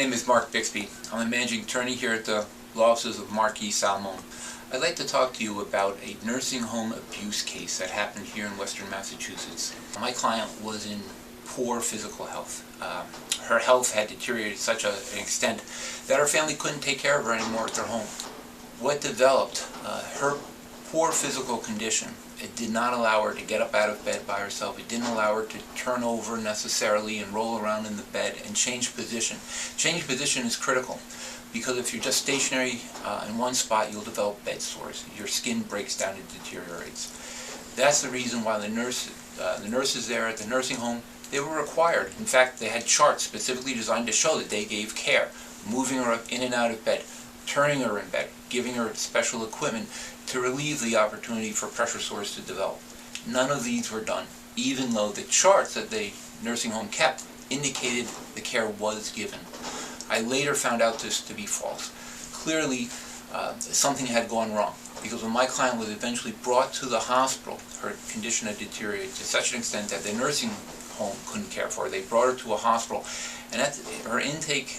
name is Mark Bixby. I'm a managing attorney here at the law offices of Mark E. Salomone. I'd like to talk to you about a nursing home abuse case that happened here in Western Massachusetts. My client was in poor physical health. Her health had deteriorated to such an extent that her family couldn't take care of her anymore at their home. What developed, her poor physical condition, it did not allow her to get up out of bed by herself. It didn't allow her to turn over necessarily and roll around in the bed and change position. Change position is critical because if you're just stationary in one spot, you'll develop bedsores. Your skin breaks down and deteriorates. That's the reason why the nurses there at the nursing home, they were required. In fact, they had charts specifically designed to show that they gave care, moving her up in and out of bed, turning her in bed, giving her special equipment to relieve the opportunity for pressure sores to develop. None of these were done, even though the charts that the nursing home kept indicated the care was given. I later found out this to be false. Clearly, something had gone wrong, because when my client was eventually brought to the hospital, her condition had deteriorated to such an extent that the nursing home couldn't care for her. They brought her to a hospital, and at her intake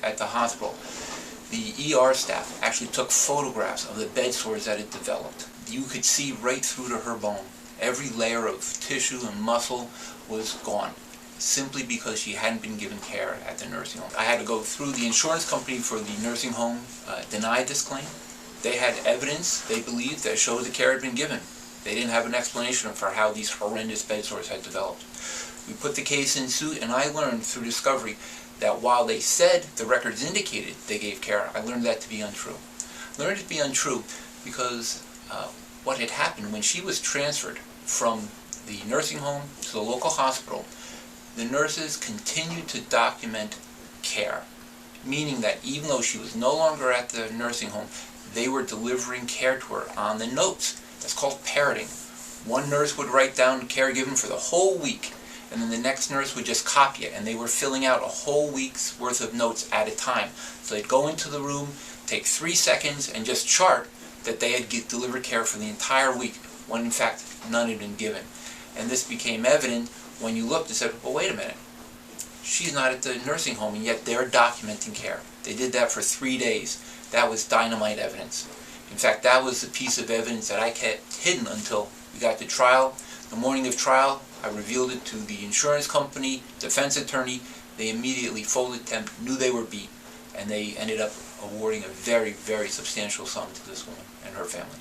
at the hospital, the ER staff actually took photographs of the bed sores that had developed. You could see right through to her bone. Every layer of tissue and muscle was gone, simply because she hadn't been given care at the nursing home. I had to go through the insurance company for the nursing home, denied this claim. They had evidence, they believed, that showed the care had been given. They didn't have an explanation for how these horrendous bed sores had developed. We put the case in suit, and I learned through discovery that while they said the records indicated they gave care, I learned that to be untrue. I learned it to be untrue because what had happened when she was transferred from the nursing home to the local hospital, the nurses continued to document care, meaning that even though she was no longer at the nursing home, they were delivering care to her on the notes. That's called parroting. One nurse would write down care given for the whole week, and then the next nurse would just copy it, and they were filling out a whole week's worth of notes at a time. So they'd go into the room, take 3 seconds, and just chart that they had delivered care for the entire week, when in fact none had been given. And this became evident when you looked and said, well, wait a minute, she's not at the nursing home, and yet they're documenting care. They did that for 3 days. That was dynamite evidence. In fact, that was the piece of evidence that I kept hidden until we got to trial. The morning of trial, I revealed it to the insurance company, defense attorney. They immediately folded them, knew they were beat, and they ended up awarding a very, very substantial sum to this woman and her family.